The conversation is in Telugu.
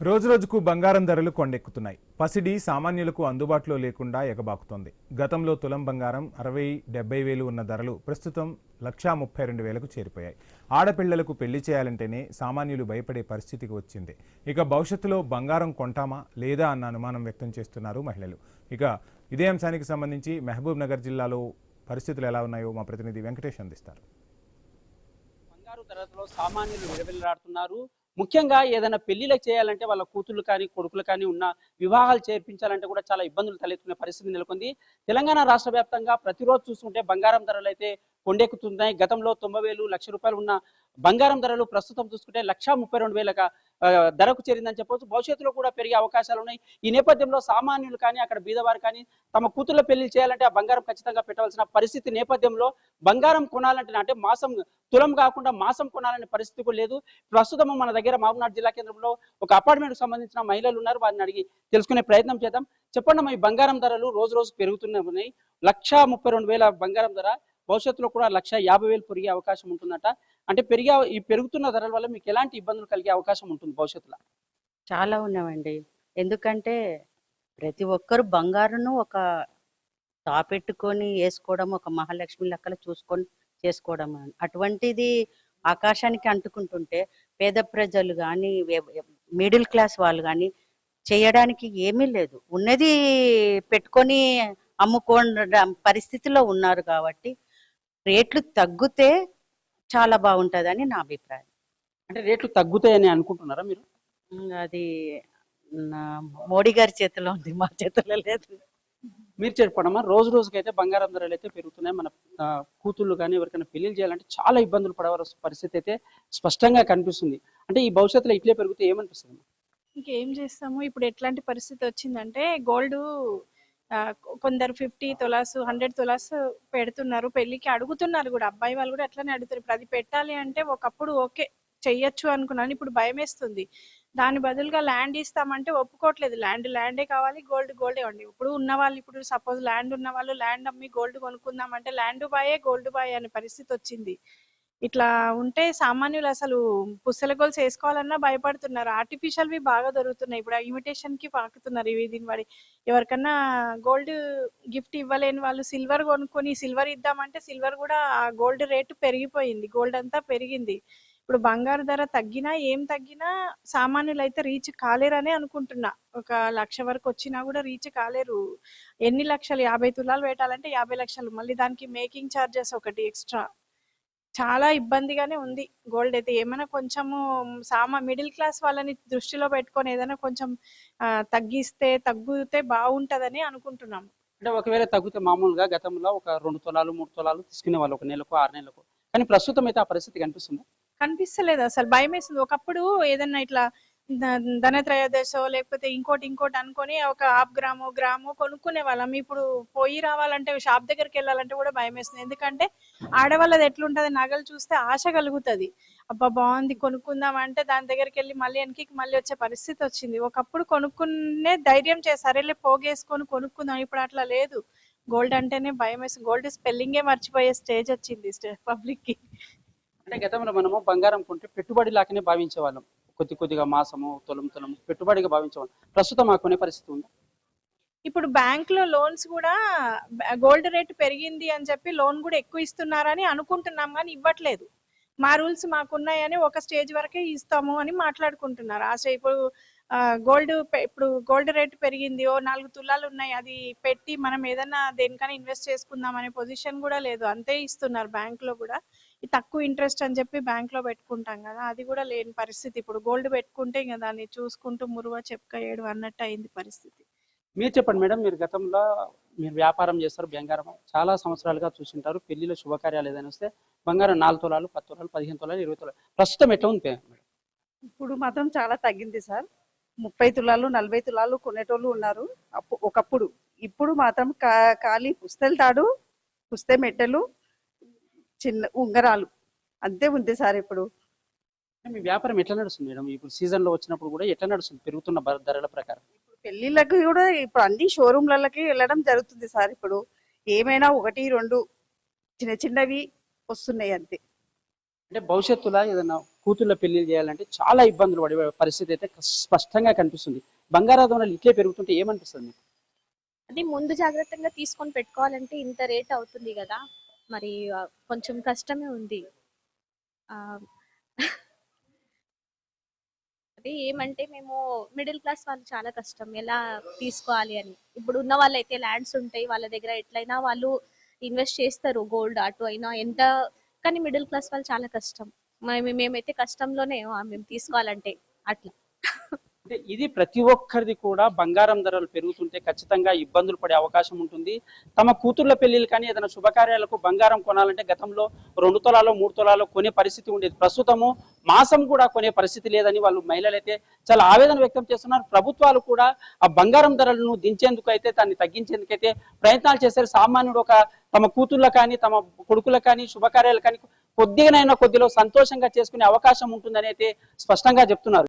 రోజురోజుకు బంగారం ధరలు కొండెక్కుతున్నాయి. పసిడి సామాన్యులకు అందుబాటులో లేకుండా ఎగబాకుతోంది. గతంలో తులం బంగారం 60-70 వేలు ఉన్న ధరలు ప్రస్తుతం 1,32,000కు చేరిపోయాయి. ఆడపిల్లలకు పెళ్లి చేయాలంటేనే సామాన్యులు భయపడే పరిస్థితికి వచ్చింది. ఇక భవిష్యత్తులో బంగారం కొంటామా లేదా అన్న అనుమానం వ్యక్తం చేస్తున్నారు మహిళలు. ఇక ఇదే అంశానికి సంబంధించి మహబూబ్ నగర్ జిల్లాలో పరిస్థితులు ఎలా ఉన్నాయో మా ప్రతినిధి వెంకటేష్ అందిస్తారు. బంగారు ధరలో సామాన్యులు విలవిల్లాడుతున్నారు. ముఖ్యంగా ఏదైనా పెళ్లిళ్ళు చేయాలంటే వాళ్ళ కూతుళ్ళు కానీ కొడుకులు కానీ ఉన్న వివాహాలు చేర్పించాలంటే కూడా చాలా ఇబ్బందులు తలెత్తుకునే పరిస్థితి నెలకొంది. తెలంగాణ రాష్ట్ర వ్యాప్తంగా ప్రతిరోజు చూస్తుంటే బంగారం ధరలు అయితే కొండెక్కుతున్నాయి. గతంలో 90,000 లక్ష రూపాయలు ఉన్న బంగారం ధరలు ప్రస్తుతం చూసుకుంటే 1,32,000 ధరకు చేరిందని చెప్పవచ్చు. భవిష్యత్తులో కూడా పెరిగే అవకాశాలు ఉన్నాయి. ఈ నేపథ్యంలో సామాన్యులు కానీ అక్కడ బీదవారు కానీ తమ కూతుళ్ళ పెళ్లి చేయాలంటే ఆ బంగారం ఖచ్చితంగా పెట్టవలసిన పరిస్థితి నేపథ్యంలో బంగారం కొనాలంటే అంటే మాసం తులం కాకుండా మాసం కొనాలనే పరిస్థితి కూడా లేదు. ప్రస్తుతం మన దగ్గర మహబూబ్నగర్ జిల్లా కేంద్రంలో ఒక అపార్ట్మెంట్ సంబంధించిన మహిళలు ఉన్నారు. వారిని అడిగి తెలుసుకునే ప్రయత్నం చేద్దాం. చెప్పండి, ఈ బంగారం ధరలు రోజు రోజు పెరుగుతున్నాయి. 1,32,000 బంగారం ధర భవిష్యత్తులో కూడా 1,50,000 పెరిగే అవకాశం ఉంటుందట. అంటే ఈ పెరుగుతున్న ధరల వల్ల మీకు ఎలాంటి ఇబ్బందులు కలిగే అవకాశం ఉంటుంది భవిష్యత్తులో? చాలా ఉన్నామండి. ఎందుకంటే ప్రతి ఒక్కరు బంగారును ఒక తాపెట్టుకొని వేసుకోవడం, ఒక మహాలక్ష్మి లెక్కలు చూసుకొని చేసుకోవడం. అటువంటిది ఆకాశానికి అంటుకుంటుంటే పేద ప్రజలు కానీ మిడిల్ క్లాస్ వాళ్ళు కానీ చేయడానికి ఏమీ లేదు. ఉన్నది పెట్టుకొని అమ్ముకోవడం పరిస్థితిలో ఉన్నారు. కాబట్టి రేట్లు తగ్గితే చాలా బాగుంటుందని నా అభిప్రాయం. అంటే రేట్లు తగ్గుతాయని అనుకుంటున్నారా మీరు? అది మోడీ గారి చేతిలో ఉంది, మా చేతిలో లేదు. మీరు చెప్పడమా, రోజు రోజుకైతే బంగారం ధరలు అయితే పెరుగుతున్నాయి. మన కూతుళ్ళు కానీ ఎవరికైనా పెళ్లిళ్ళు చేయాలంటే చాలా ఇబ్బందులు పడవలసిన పరిస్థితి అయితే స్పష్టంగా కనిపిస్తుంది. అంటే ఈ భవిష్యత్తులో ఇట్లే పెరిగితే ఏమనిపిస్తుంది? ఇంకేం చేస్తాము, ఇప్పుడు ఎట్లాంటి పరిస్థితి వచ్చిందంటే గోల్డ్ కొందరు 50 తులాసు 100 తులాసు పెడుతున్నారు, పెళ్లికి అడుగుతున్నారు కూడా. అబ్బాయి వాళ్ళు కూడా అట్లానే అడుగుతారు. ఇప్పుడు అది పెట్టాలి అంటే ఒకప్పుడు ఓకే చెయ్యొచ్చు అనుకున్నాను, ఇప్పుడు భయం వేస్తుంది. దాని బదులుగా ల్యాండ్ ఇస్తామంటే ఒప్పుకోవట్లేదు. ల్యాండే కావాలి, గోల్డే అండి. ఇప్పుడు ఉన్న వాళ్ళు, ఇప్పుడు సపోజ్ ల్యాండ్ ఉన్న వాళ్ళు ల్యాండ్ అమ్మి గోల్డ్ కొనుక్కుందామంటే ల్యాండ్ బాయే గోల్డ్ బాయ్ అనే పరిస్థితి వచ్చింది. ఇట్లా ఉంటే సామాన్యులు అసలు పుస్తల గోల్స్ వేసుకోవాలన్నా భయపడుతున్నారు. ఆర్టిఫిషియల్వి బాగా దొరుకుతున్నాయి. ఇప్పుడు ఇమిటేషన్ కి పాకుతున్నారు ఇవి. దీని వాడి ఎవరికన్నా గోల్డ్ గిఫ్ట్ ఇవ్వలేని వాళ్ళు సిల్వర్ కొనుక్కొని సిల్వర్ ఇద్దామంటే సిల్వర్ కూడా ఆ గోల్డ్ రేటు పెరిగిపోయింది. గోల్డ్ అంతా పెరిగింది. ఇప్పుడు బంగారు ధర తగ్గినా ఏం తగ్గినా సామాన్యులు అయితే రీచ్ కాలేరనే అనుకుంటున్నా. 1,00,000 వరకు వచ్చినా కూడా రీచ్ కాలేరు. ఎన్ని లక్షలు, 50 తులాలు పెట్టాలంటే 50 లక్షలు, మళ్ళీ దానికి మేకింగ్ ఛార్జెస్ ఒకటి ఎక్స్ట్రా. చాలా ఇబ్బందిగానే ఉంది గోల్డ్ అయితే. ఏమైనా కొంచెము మిడిల్ క్లాస్ వాళ్ళని దృష్టిలో పెట్టుకొని ఏదైనా కొంచెం తగ్గితే బాగుంటదని అనుకుంటున్నాము. అంటే ఒకవేళ తగ్గితే మామూలుగా గతంలో ఒక 2 తులాలు 3 తులాలు తీసుకునే వాళ్ళు ఒక నెలకు 6 నెలలకు. కానీ ప్రస్తుతం అయితే ఆ పరిస్థితి కనిపిస్తుంది. కనిపిస్తలేదు, అసలు భయం వేస్తుంది. ఒకప్పుడు ఏదన్నా ఇట్లా ధనత్రయోదశో లేకపోతే ఇంకోటి అనుకొని ఒక 1/2 గ్రాము కొనుక్కునే వాళ్ళం. ఇప్పుడు పోయి రావాలంటే షాప్ దగ్గరికి వెళ్ళాలంటే కూడా భయం వేస్తుంది. ఎందుకంటే ఆడవాళ్ళది ఎట్లుంటది, నగలు చూస్తే ఆశ కలుగుతుంది. అబ్బా బాగుంది కొనుక్కుందాం అంటే దాని దగ్గరికి వెళ్ళి మళ్ళీ వెనక్కి మళ్ళీ వచ్చే పరిస్థితి వచ్చింది. ఒకప్పుడు కొనుక్కునే ధైర్యం సరేలే పోగేసుకొని కొనుక్కుందాం. ఇప్పుడు అట్లా లేదు. గోల్డ్ అంటేనే భయం వేస్తుంది. గోల్డ్ స్పెల్లింగే మర్చిపోయే స్టేజ్ వచ్చింది పబ్లిక్ కి. అంటే గతంలో మనము బంగారం కొంటే పెట్టుబడి లాగానే భావించేవాళ్ళం. కొద్దిగా మాసము తులం పెట్టుబడిగా భావించేవాళ్ళం. ప్రస్తుతం ఆ కొనే పరిస్థితి ఉంది. ఇప్పుడు బ్యాంక్ లో లోన్స్ కూడా గోల్డ్ రేట్ పెరిగింది అని చెప్పి లోన్ కూడా ఎక్కువ ఇస్తున్నారని అనుకుంటున్నాం, కానీ ఇవ్వట్లేదు. మా రూల్స్ మాకున్నాయని ఒక స్టేజ్ వరకే ఇస్తాము అని మాట్లాడుకుంటున్నారు. ఇప్పుడు గోల్డ్ రేట్ పెరిగింది, 4 తులాలు ఉన్నాయి, అది పెట్టి మనం ఏదైనా దేనికైనా ఇన్వెస్ట్ చేసుకుందాం అనే పొజిషన్ కూడా లేదు. అంతే ఇస్తున్నారు బ్యాంక్ లో కూడా. తక్కువ ఇంట్రెస్ట్ అని చెప్పి బ్యాంక్ లో పెట్టుకుంటాం కదా, అది కూడా లేని పరిస్థితి. ఇప్పుడు గోల్డ్ పెట్టుకుంటే ఇంకా దాన్ని చూసుకుంటూ మురువ చెప్పుక ఏడు అన్నట్టు అయింది పరిస్థితి. మీరు చెప్పండి మేడం, మీరు గతంలో మీరు వ్యాపారం చేస్తారు, బంగారం చాలా సంవత్సరాలుగా చూసింటారు. పెళ్లిలో శుభకార్యాలు ఏదైనా వస్తే బంగారం 4 తులాలు 10 తులాలు 15 తులాలు 20 తులాలు. ప్రస్తుతం ఎట్లా ఉంది మేడం? ఇప్పుడు మాత్రం చాలా తగ్గింది సార్. 30 తులాలు 40 తులాలు కొనేటోళ్ళు ఉన్నారు ఒకప్పుడు. ఇప్పుడు మాత్రం ఖాళీ పుస్తెల తాడు, పుస్తె మెట్టెలు, చిన్న ఉంగరాలు అంతే ఉంది సార్. ఇప్పుడు మీ వ్యాపారం ఎట్లా నడుస్తుంది మేడం? ఇప్పుడు సీజన్ లో వచ్చినప్పుడు కూడా ఎట్లా నడుస్తుంది పెరుగుతున్న ధరల ప్రకారం? ఇప్పుడు పెళ్లిళ్ళకి కూడా ఇప్పుడు అన్ని షోరూమ్లకి వెళ్ళడం జరుగుతుంది సార్. ఇప్పుడు ఏమైనా 1, 2 చిన్నవి వస్తున్నాయి అంతే. అంటే భవిష్యత్తులో ఏదైనా కూతుళ్ళ పెళ్లిళ్ళు చేయాలంటే చాలా ఇబ్బందులు పడే పరిస్థితి అయితే స్పష్టంగా కనిపిస్తుంది. బంగారు ధరలు ఇట్లే పెరుగుతుంటే ఏమనిపిస్తుంది మీకు? అది ముందు జాగ్రత్తగా తీసుకొని పెట్టుకోవాలంటే ఇంత రేట్ అవుతుంది కదా, మరి కొంచెం కష్టమే ఉంది. ఆ, అది ఏమంటే మేము మిడిల్ క్లాస్ వాళ్ళు చాలా కష్టం ఎలా తీసుకోవాలి అని. ఇప్పుడు ఉన్న వాళ్ళైతే ల్యాండ్స్ ఉంటాయి వాళ్ళ దగ్గర, ఎట్లయినా వాళ్ళు ఇన్వెస్ట్ చేస్తారు గోల్డ్ అటు అయినా ఎంత, కానీ మిడిల్ క్లాస్ వాళ్ళు చాలా కష్టం. మేమైతే కష్టంలోనే మేము తీసుకోవాలంటే అట్లా. అంటే ఇది ప్రతి ఒక్కరిది కూడా బంగారం ధరలు పెరుగుతుంటే ఖచ్చితంగా ఇబ్బందులు పడే అవకాశం ఉంటుంది. తమ కూతుర్ల పెళ్లిళ్ళు కానీ ఏదైనా శుభకార్యాలకు బంగారం కొనాలంటే గతంలో 2 తులాలు 3 తులాలు కొనే పరిస్థితి ఉండేది. ప్రస్తుతము మాసం కూడా కొనే పరిస్థితి లేదని వాళ్ళు మహిళలు అయితే చాలా ఆవేదన వ్యక్తం చేస్తున్నారు. ప్రభుత్వాలు కూడా ఆ బంగారం ధరలను దించేందుకు అయితే దాన్ని తగ్గించేందుకైతే ప్రయత్నాలు చేశారు. సామాన్యుడు తమ కూతుర్ల కానీ తమ కొడుకుల కానీ శుభకార్యాలు కానీ కొద్దిగానైనా కొద్దిలో సంతోషంగా చేసుకునే అవకాశం ఉంటుందని అయితే స్పష్టంగా చెప్తున్నారు.